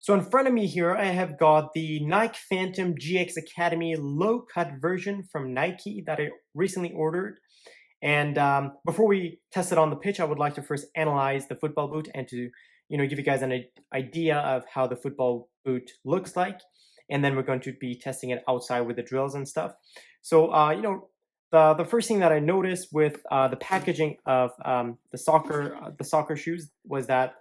So in front of me here, I have got the Nike Phantom GX Academy low-cut version from Nike that I recently ordered. And before we test it on the pitch, I would like to first analyze the football boot and to give you guys an idea of how the football boot looks like. And then we're going to be testing it outside with the drills and stuff. So the first thing that I noticed with the packaging of the soccer shoes was that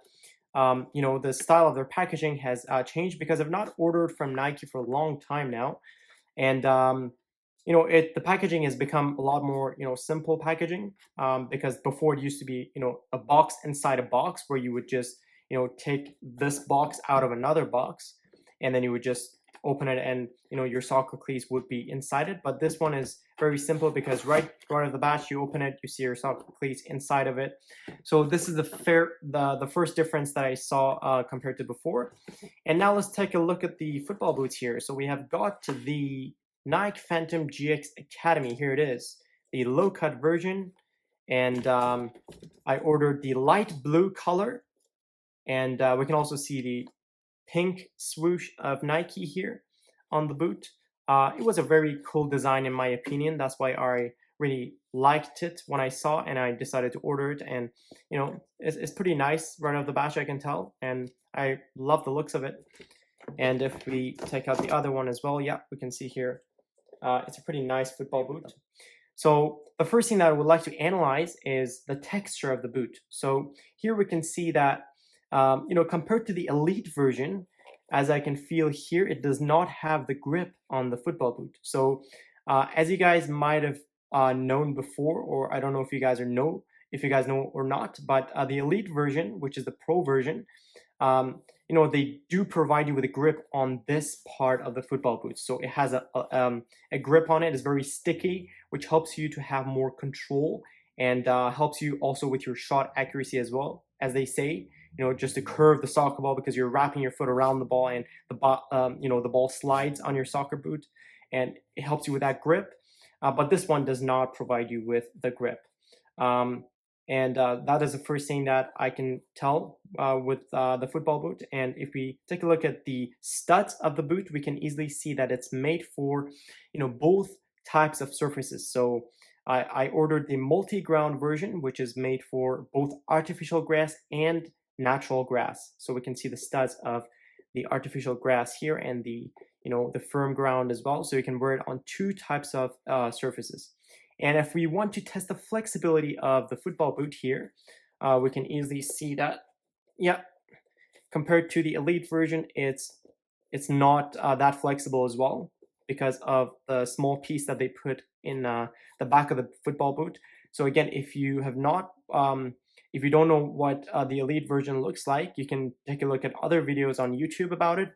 the style of their packaging has changed because I've not ordered from Nike for a long time now, and the packaging has become a lot more simple packaging, because before it used to be a box inside a box where you would just take this box out of another box, and then you would just open it and your soccer cleats would be inside it. But this one is very simple because right out of the bat you open it, you see your soccer cleats inside of it. So this is the first difference that I saw compared to before. And now let's take a look at the football boots here. So we have got the Nike Phantom GX Academy. Here it is, the low cut version, and I ordered the light blue color, and we can also see the pink swoosh of Nike here on the boot. It was a very cool design in my opinion. That's why I really liked it when I saw it, and I decided to order it. And it's pretty nice right off the bat, I can tell, and I love the looks of it. And if we take out the other one as well, yeah, we can see here it's a pretty nice football boot. So the first thing that I would like to analyze is the texture of the boot. So here we can see that compared to the elite version, as I can feel here, it does not have the grip on the football boot. So as you guys might have known before, or I don't know if you guys know or not, but the elite version, which is the pro version, they do provide you with a grip on this part of the football boot. So it has a grip on it. It's very sticky, which helps you to have more control, and helps you also with your shot accuracy as well, as they say. Just to curve the soccer ball, because you're wrapping your foot around the ball, and the ball slides on your soccer boot, and it helps you with that grip. But this one does not provide you with the grip. That is the first thing that I can tell with the football boot. And if we take a look at the studs of the boot, we can easily see that it's made for both types of surfaces. So I ordered the multi-ground version, which is made for both artificial grass and natural grass. So we can see the studs of the artificial grass here, and the firm ground as well. So you can wear it on two types of surfaces. And if we want to test the flexibility of the football boot here, we can easily see that, yeah, compared to the elite version, it's not that flexible as well, because of the small piece that they put in the back of the football boot. So again, if you have not if you don't know what the elite version looks like, you can take a look at other videos on YouTube about it.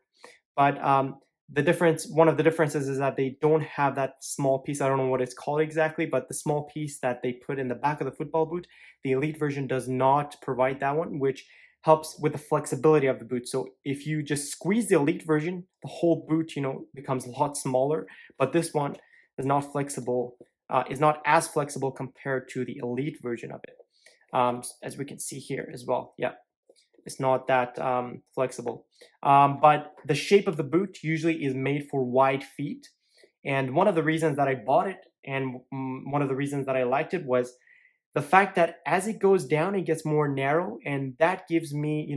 But one of the differences is that they don't have that small piece. I don't know what it's called exactly, but the small piece that they put in the back of the football boot, the elite version does not provide that one, which helps with the flexibility of the boot. So if you just squeeze the elite version, the whole boot, becomes a lot smaller. But this one is not flexible, is not as flexible compared to the elite version of it. As we can see here as well, yeah, it's not that flexible. But the shape of the boot usually is made for wide feet. And one of the reasons that I bought it, and one of the reasons that I liked it, was the fact that as it goes down, it gets more narrow, and that gives me,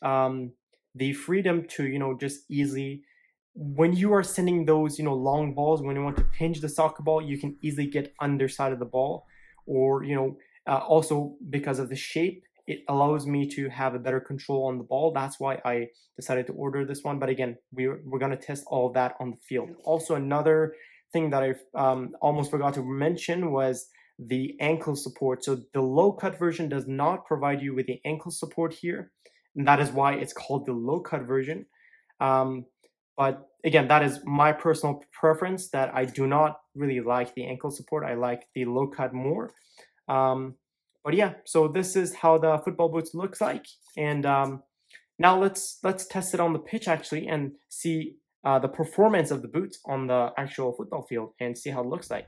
the freedom to, just easily, when you are sending those, long balls, when you want to pinch the soccer ball, you can easily get underside of the ball, or, also because of the shape, it allows me to have a better control on the ball. That's why I decided to order this one. But again, we're going to test all of that on the field. Also, another thing that I almost forgot to mention was the ankle support. So the low cut version does not provide you with the ankle support here, and that is why it's called the low cut version. But again, that is my personal preference, that I do not really like the ankle support. I like the low cut more. But yeah, so this is how the football boots looks like. And now let's test it on the pitch actually, and see the performance of the boots on the actual football field, and see how it looks like.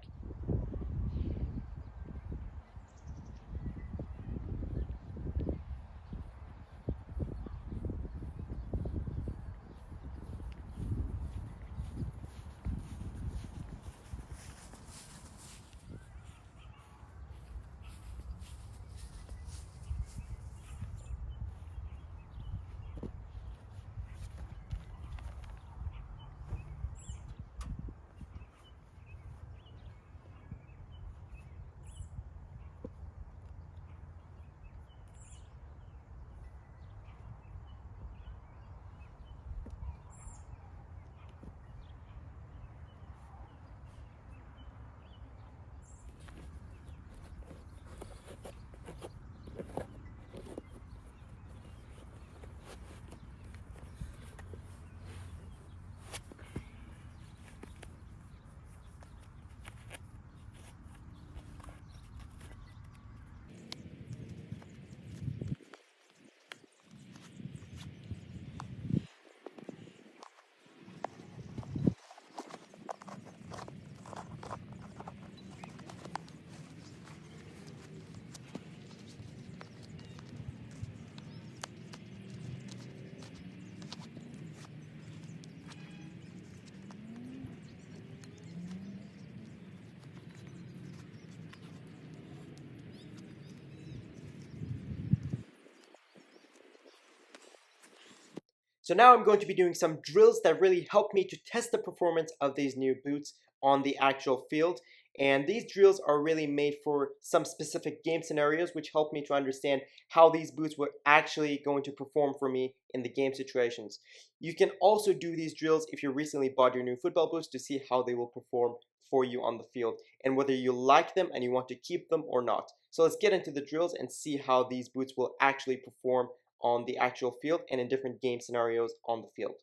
So now I'm going to be doing some drills that really help me to test the performance of these new boots on the actual field. And these drills are really made for some specific game scenarios, which help me to understand how these boots were actually going to perform for me in the game situations. You can also do these drills if you recently bought your new football boots to see how they will perform for you on the field and whether you like them and you want to keep them or not. So let's get into the drills and see how these boots will actually perform on the actual field and in different game scenarios on the field.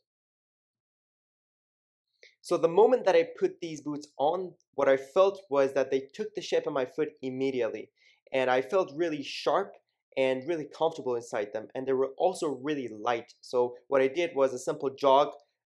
So the moment that I put these boots on, what I felt was that they took the shape of my foot immediately. And I felt really sharp and really comfortable inside them. And they were also really light. So what I did was a simple jog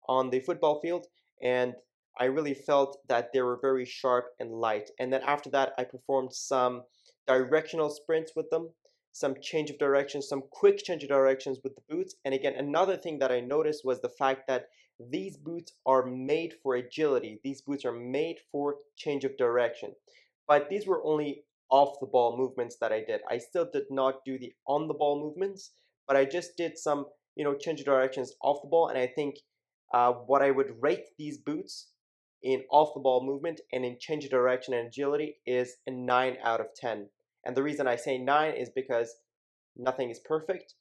on the football field, and I really felt that they were very sharp and light. And then after that, I performed some directional sprints with them, some change of direction, some quick change of directions with the boots. And again, another thing that I noticed was the fact that these boots are made for agility. These boots are made for change of direction. But these were only off the ball movements that I did. I still did not do the on the ball movements, but I just did some, change of directions off the ball. And I think what I would rate these boots in off the ball movement and in change of direction and agility is a 9 out of 10. And the reason I say 9 is because nothing is perfect.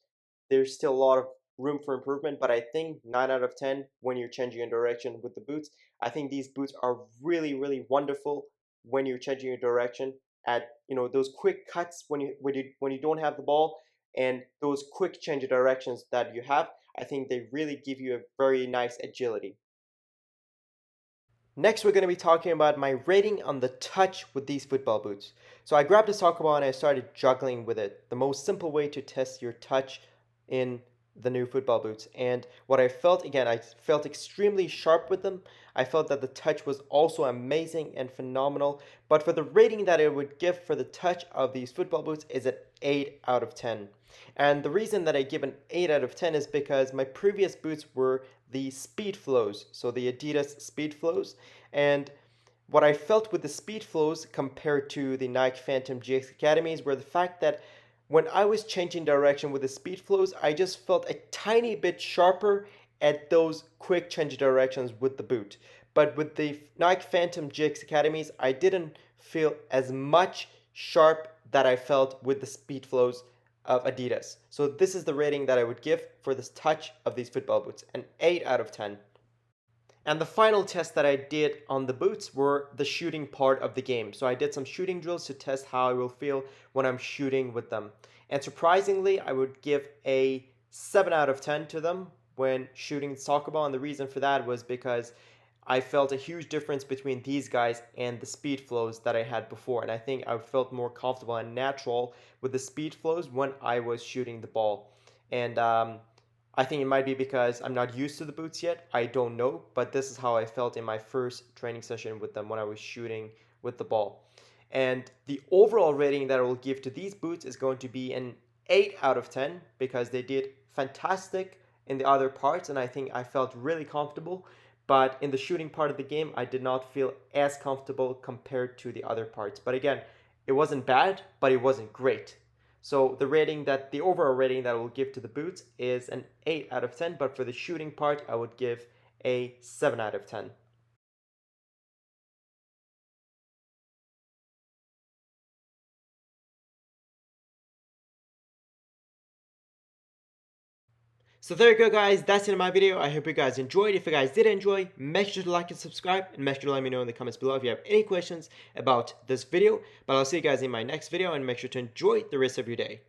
There's still a lot of room for improvement, but I think 9 out of 10 when you're changing your direction with the boots. I think these boots are really, really wonderful when you're changing your direction at those quick cuts when you don't have the ball, and those quick change of directions that you have. I think they really give you a very nice agility. Next, we're going to be talking about my rating on the touch with these football boots. So I grabbed a soccer ball and I started juggling with it. The most simple way to test your touch in the new football boots. And what I felt, again, I felt extremely sharp with them. I felt that the touch was also amazing and phenomenal. But for the rating that I would give for the touch of these football boots is an 8 out of 10. And the reason that I give an 8 out of 10 is because my previous boots were the Speed Flows, so the Adidas Speed Flows. And what I felt with the Speed Flows compared to the Nike Phantom GX Academies were the fact that when I was changing direction with the Speed Flows, I just felt a tiny bit sharper at those quick change directions with the boot. But with the Nike Phantom GX Academies, I didn't feel as much sharp that I felt with the Speed Flows of Adidas. So this is the rating that I would give for this touch of these football boots, an 8 out of 10. And the final test that I did on the boots were the shooting part of the game. So I did some shooting drills to test how I will feel when I'm shooting with them. And surprisingly, I would give a 7 out of 10 to them when shooting soccer ball. And the reason for that was because I felt a huge difference between these guys and the Speed Flows that I had before. And I think I felt more comfortable and natural with the Speed Flows when I was shooting the ball. And I think it might be because I'm not used to the boots yet. I don't know, but this is how I felt in my first training session with them when I was shooting with the ball. And the overall rating that I will give to these boots is going to be an 8 out of 10 because they did fantastic in the other parts and I think I felt really comfortable. But in the shooting part of the game, I did not feel as comfortable compared to the other parts. But again, it wasn't bad, but it wasn't great. So the overall rating that I will give to the boots is an 8 out of 10, but for the shooting part, I would give a 7 out of 10. So there you go, guys. That's it in my video. I hope you guys enjoyed. If you guys did enjoy, make sure to like and subscribe, and make sure to let me know in the comments below if you have any questions about this video. But I'll see you guys in my next video, and make sure to enjoy the rest of your day.